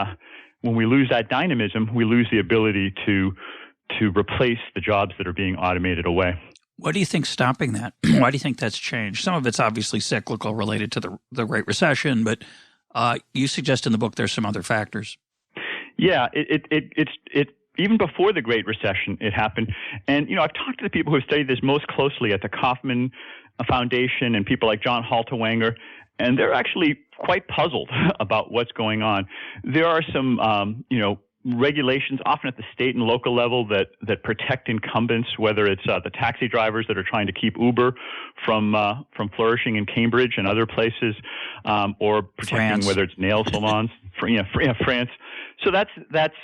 when we lose that dynamism, we lose the ability to replace the jobs that are being automated away. What do you think's stopping that? Why do you think that's changed? Some of it's obviously cyclical, related to the Great Recession, but you suggest in the book there's some other factors. Yeah, it's even before the Great Recession, it happened. And, I've talked to the people who have studied this most closely at the Kauffman Foundation and people like John Halterwanger, and they're actually quite puzzled about what's going on. There are some, regulations, often at the state and local level, that protect incumbents, whether it's the taxi drivers that are trying to keep Uber from flourishing in Cambridge and other places, or protecting France. Whether it's nail salons, France. So that's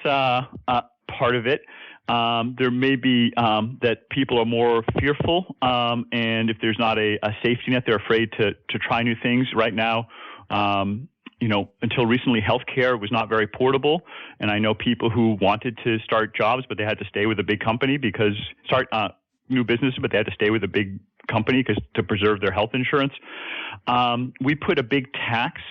part of it. There may be that people are more fearful, and if there's not a safety net, they're afraid to try new things. Right now, until recently, healthcare was not very portable, and I know people who wanted to start jobs, but they had to stay with a big company start new businesses, but they had to stay with a big company to preserve their health insurance. We put a big tax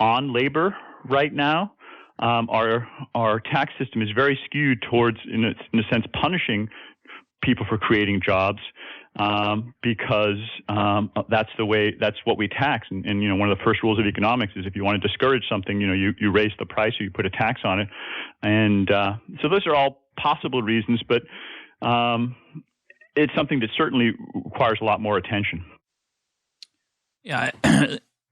on labor right now. Our tax system is very skewed towards, in a sense, punishing people for creating jobs, because that's what we tax. And one of the first rules of economics is if you want to discourage something, you raise the price or you put a tax on it. And so those are all possible reasons, but it's something that certainly requires a lot more attention. Yeah,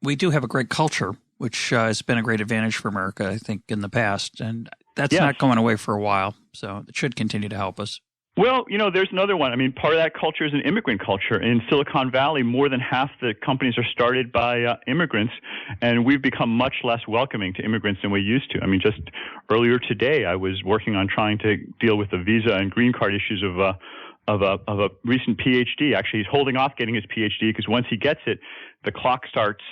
we do have a great culture, which has been a great advantage for America, I think, in the past. And that's not going away for a while, so it should continue to help us. Well, there's another one. I mean, part of that culture is an immigrant culture. In Silicon Valley, more than half the companies are started by immigrants, and we've become much less welcoming to immigrants than we used to. I mean, just earlier today, I was working on trying to deal with the visa and green card issues of a recent PhD. Actually, he's holding off getting his PhD because once he gets it, the clock starts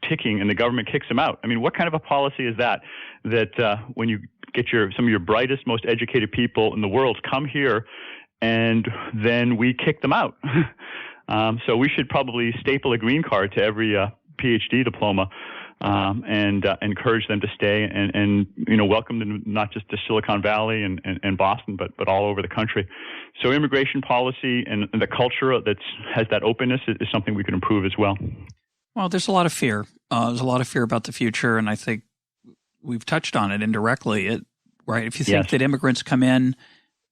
ticking and the government kicks him out. I mean, what kind of a policy is that? That when you get some of your brightest, most educated people in the world come here, and then we kick them out. So we should probably staple a green card to every PhD diploma, and encourage them to stay and welcome them not just to Silicon Valley and Boston, but all over the country. So immigration policy and the culture that has that openness is something we can improve as well. Well, there's a lot of fear. There's a lot of fear about the future, and I think we've touched on it indirectly, right? If you think that immigrants come in,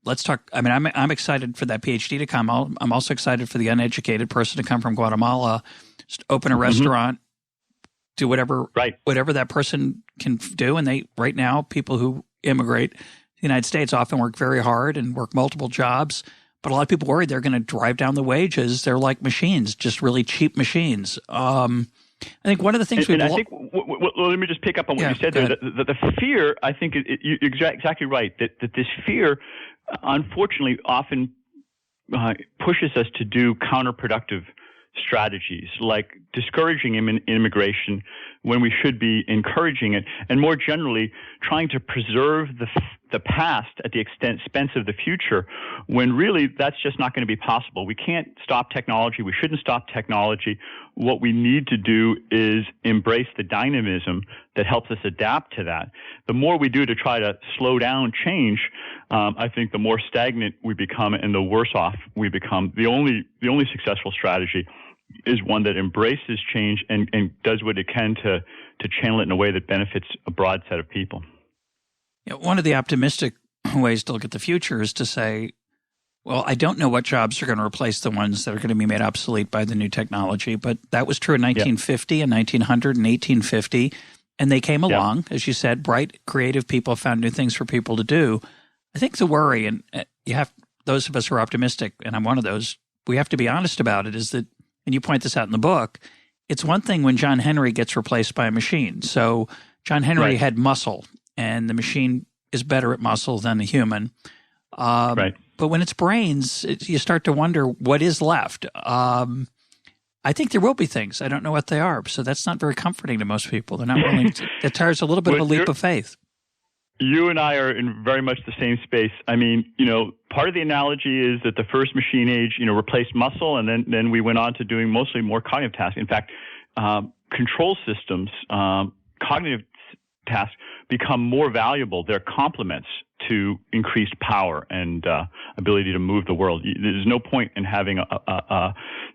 let's talk. I mean, I'm excited for that PhD to come. I'm also excited for the uneducated person to come from Guatemala, just open a restaurant, do whatever that person can do. And right now, people who immigrate to the United States often work very hard and work multiple jobs. But a lot of people worry they're going to drive down the wages. They're like machines, just really cheap machines. I think one of the things let me just pick up on what you said there. The fear, I think, you're exactly right. That this fear, unfortunately, often pushes us to do counterproductive strategies, like discouraging immigration when we should be encouraging it, and more generally, trying to preserve the past at the expense of the future, when really that's just not going to be possible. We can't stop technology. We shouldn't stop technology. What we need to do is embrace the dynamism that helps us adapt to that. The more we do to try to slow down change, I think the more stagnant we become and the worse off we become. The only successful strategy is one that embraces change and does what it can to channel it in a way that benefits a broad set of people. Yeah, one of the optimistic ways to look at the future is to say, well, I don't know what jobs are going to replace the ones that are going to be made obsolete by the new technology, but that was true in 1950 and 1900 and 1850, and they came along, as you said, bright, creative people found new things for people to do. I think the worry, and those of us who are optimistic, and I'm one of those, we have to be honest about it, is that, and you point this out in the book, it's one thing when John Henry gets replaced by a machine. So John Henry had muscle, and the machine is better at muscle than the human. But when it's brains, you start to wonder what is left. I think there will be things. I don't know what they are. So that's not very comforting to most people. They're not willing to. It requires a little bit of a leap of faith. You and I are in very much the same space. I mean, part of the analogy is that the first machine age, replaced muscle, and then we went on to doing mostly more cognitive tasks. In fact, control systems, cognitive tasks become more valuable. They're complements to increased power and ability to move the world. There's no point in having a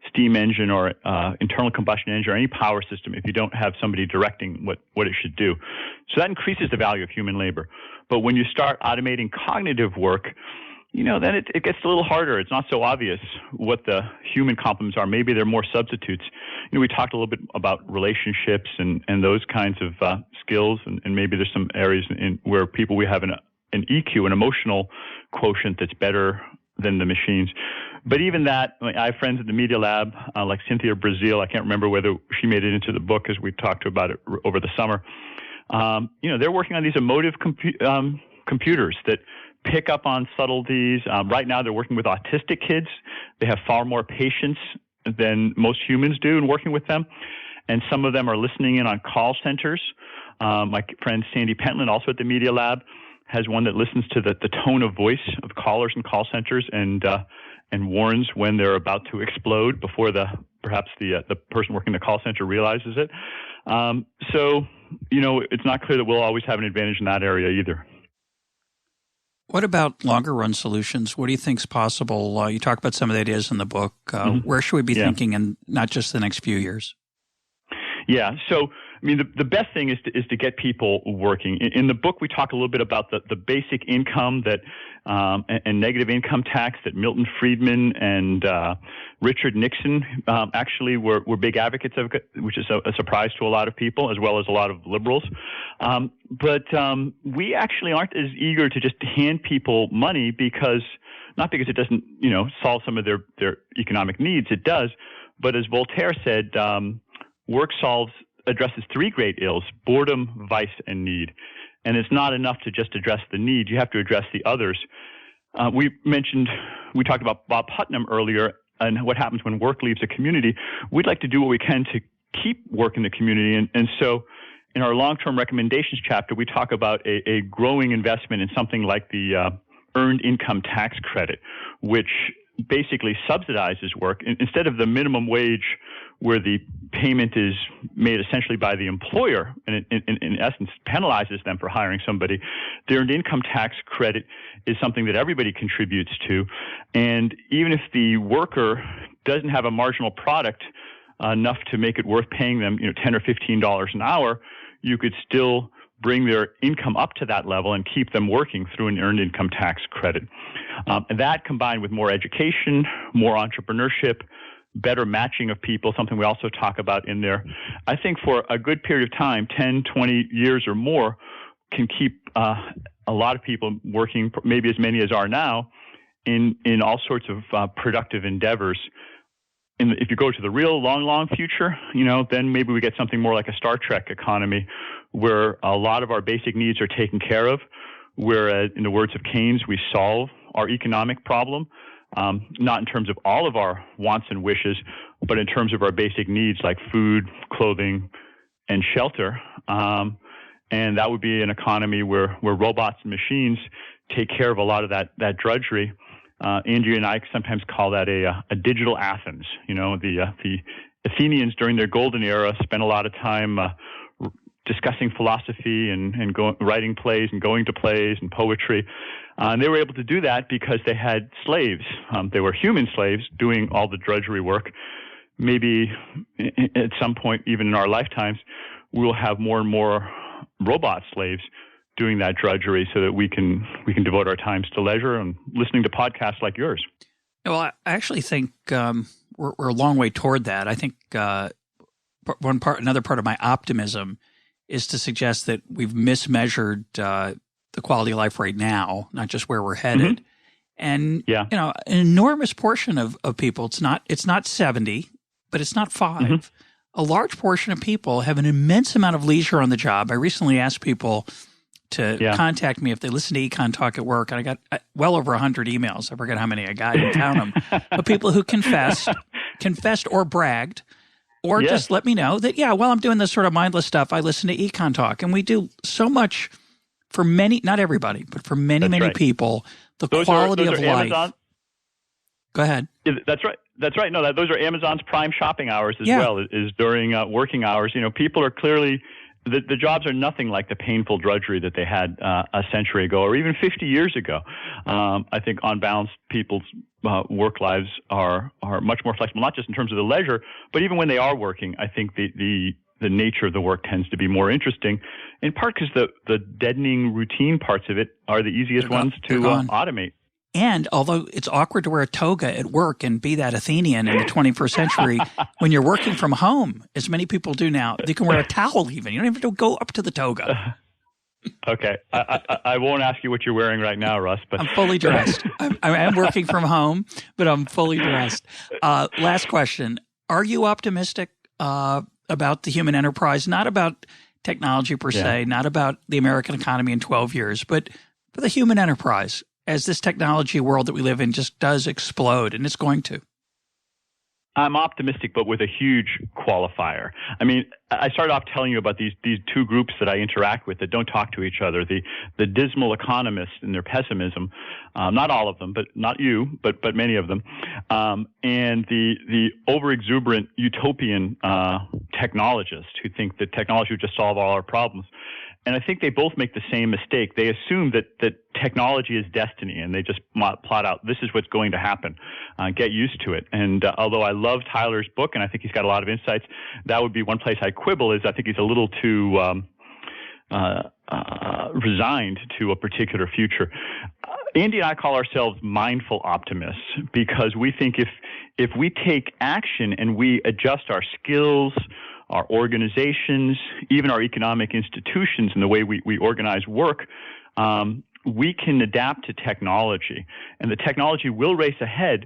steam engine or internal combustion engine or any power system if you don't have somebody directing what it should do. So that increases the value of human labor. But when you start automating cognitive work, then it gets a little harder. It's not so obvious what the human complements are. Maybe there are more substitutes. We talked a little bit about relationships and those kinds of skills, and maybe there's some areas where we have an EQ, an emotional quotient that's better than the machines. But even that, I have friends at the Media Lab, like Cynthia Brazil. I can't remember whether she made it into the book, as we talked about it over the summer. They're working on these emotive computers that pick up on subtleties. Right now, they're working with autistic kids. They have far more patience than most humans do in working with them. And some of them are listening in on call centers. My friend Sandy Pentland, also at the Media Lab, has one that listens to the tone of voice of callers in call centers and warns when they're about to explode before perhaps the person working the call center realizes it. So it's not clear that we'll always have an advantage in that area either. What about longer run solutions? What do you think is possible? You talk about some of the ideas in the book. Where should we be thinking in not just the next few years? Yeah. So, the best thing is to get people working. In the book, we talk a little bit about the basic income and negative income tax that Milton Friedman and Richard Nixon actually were big advocates of, which is a surprise to a lot of people, as well as a lot of liberals. But we actually aren't as eager to just hand people money not because it doesn't, solve some of their economic needs. It does. But as Voltaire said, work addresses three great ills: boredom, vice, and need. And it's not enough to just address the need. You have to address the others. We talked about Bob Putnam earlier and what happens when work leaves a community. We'd like to do what we can to keep work in the community. And so in our long-term recommendations chapter, we talk about a growing investment in something like the earned income tax credit, which basically subsidizes work. Instead of the minimum wage where the payment is made essentially by the employer and in essence penalizes them for hiring somebody, the earned income tax credit is something that everybody contributes to. And even if the worker doesn't have a marginal product enough to make it worth paying them, $10 or $15 an hour, you could still bring their income up to that level and keep them working through an earned income tax credit. And that combined with more education, more entrepreneurship, better matching of people, something we also talk about in there, I think for a good period of time, 10, 20 years or more, can keep a lot of people working, maybe as many as are now, in all sorts of productive endeavors. If you go to the real long future, then maybe we get something more like a Star Trek economy where a lot of our basic needs are taken care of, where, in the words of Keynes, we solve our economic problem, not in terms of all of our wants and wishes, but in terms of our basic needs like food, clothing, and shelter. And that would be an economy where robots and machines take care of a lot of that drudgery. Andrea and I sometimes call that a digital Athens. The Athenians during their golden era spent a lot of time discussing philosophy and writing plays and going to plays and poetry. And they were able to do that because they had slaves. They were human slaves doing all the drudgery work. Maybe at some point, even in our lifetimes, we'll have more and more robot slaves doing that drudgery so that we can devote our times to leisure and listening to podcasts like yours. Well, I actually think we're a long way toward that. I think another part of my optimism is to suggest that we've mismeasured the quality of life right now, not just where we're headed. Mm-hmm. And an enormous portion of people, it's not 70, but it's not 5. Mm-hmm. a large portion of people have an immense amount of leisure on the job. I recently asked people to contact me if they listen to EconTalk at work, and I got well over 100 emails. I forget how many I got, I didn't count them. But people who confessed or bragged, or just let me know that, while I'm doing this sort of mindless stuff, I listen to EconTalk. And we do so much for many, not everybody, but for many people, those quality of life. Amazon. Go ahead. That's right. That's right. No, those are Amazon's prime shopping hours as well, is during working hours. You know, people are clearly the jobs are nothing like the painful drudgery that they had a century ago or even 50 years ago. I think on balance, people's work lives are much more flexible, not just in terms of the leisure, but even when they are working, I think the nature of the work tends to be more interesting, in part because the deadening routine parts of it are the easiest ones to automate. And although it's awkward to wear a toga at work and be that Athenian in the 21st century, when you're working from home, as many people do now, you can wear a towel even. You don't even have to go up to the toga. Okay. I won't ask you what you're wearing right now, Russ. But I'm fully dressed. I am working from home, but I'm fully dressed. Last question. Are you optimistic about the human enterprise? Not about technology per se, not about the American economy in 12 years, but for the human enterprise, as this technology world that we live in just does explode, and it's going to. I'm optimistic, but with a huge qualifier. I mean, I started off telling you about these two groups that I interact with that don't talk to each other, the dismal economists and their pessimism, not all of them, but not you, but many of them, and the overexuberant utopian technologists who think that technology would just solve all our problems. And I think they both make the same mistake. They assume that technology is destiny, and they just plot out, this is what's going to happen. Get used to it. And although I love Tyler's book, and I think he's got a lot of insights, that would be one place I quibble, is I think he's a little too resigned to a particular future. Andy and I call ourselves mindful optimists, because we think if we take action and we adjust our skills, our organizations, even our economic institutions and the way we organize work, we can adapt to technology. And the technology will race ahead,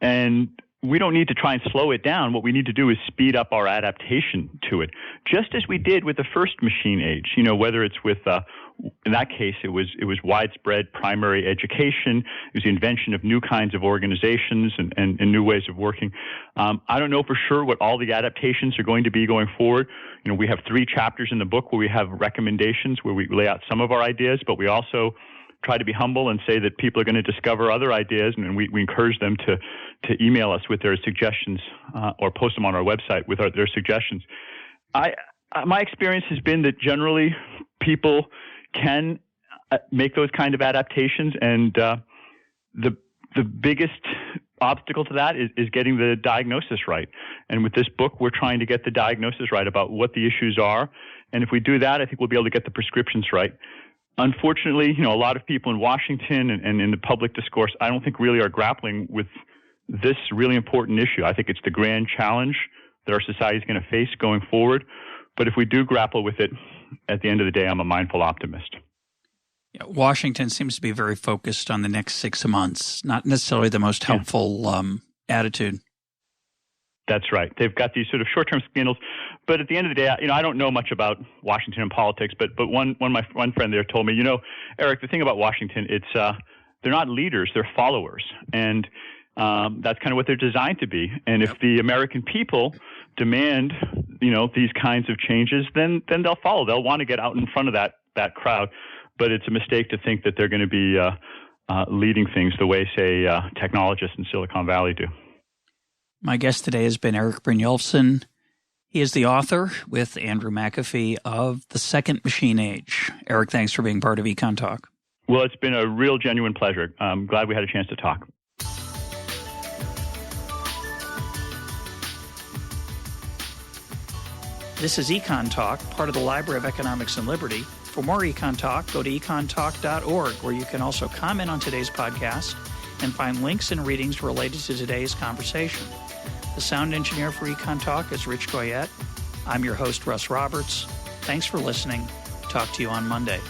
and we don't need to try and slow it down. What we need to do is speed up our adaptation to it, just as we did with the first machine age. You know, whether it's with in that case, it was widespread primary education. It was the invention of new kinds of organizations and new ways of working. I don't know for sure what all the adaptations are going to be going forward. You know, we have 3 chapters in the book where we have recommendations where we lay out some of our ideas, but we also try to be humble and say that people are going to discover other ideas, and we encourage them to email us with their suggestions or post them on our website with their suggestions. My experience has been that generally people can make those kind of adaptations, and the biggest obstacle to that is getting the diagnosis right. And with this book, we're trying to get the diagnosis right about what the issues are. And if we do that, I think we'll be able to get the prescriptions right. Unfortunately, you know, a lot of people in Washington and in the public discourse, I don't think really are grappling with this really important issue. I think it's the grand challenge that our society is going to face going forward. But if we do grapple with it, at the end of the day, I'm a mindful optimist. Yeah, Washington seems to be very focused on the next 6 months, not necessarily the most helpful attitude. That's right. They've got these sort of short-term scandals. But at the end of the day, you know, I don't know much about Washington and politics, but one friend there told me, you know, Eric, the thing about Washington, it's they're not leaders, they're followers. And that's kind of what they're designed to be. And if the American people demand, you know, these kinds of changes, then they'll follow. They'll want to get out in front of that crowd. But it's a mistake to think that they're going to be leading things the way, say, technologists in Silicon Valley do. My guest today has been Erik Brynjolfsson. He is the author, with Andrew McAfee, of The Second Machine Age. Erik, thanks for being part of EconTalk. Well, it's been a real, genuine pleasure. I'm glad we had a chance to talk. This is EconTalk, part of the Library of Economics and Liberty. For more EconTalk, go to econtalk.org, where you can also comment on today's podcast and find links and readings related to today's conversation. The sound engineer for EconTalk is Rich Goyette. I'm your host, Russ Roberts. Thanks for listening. Talk to you on Monday.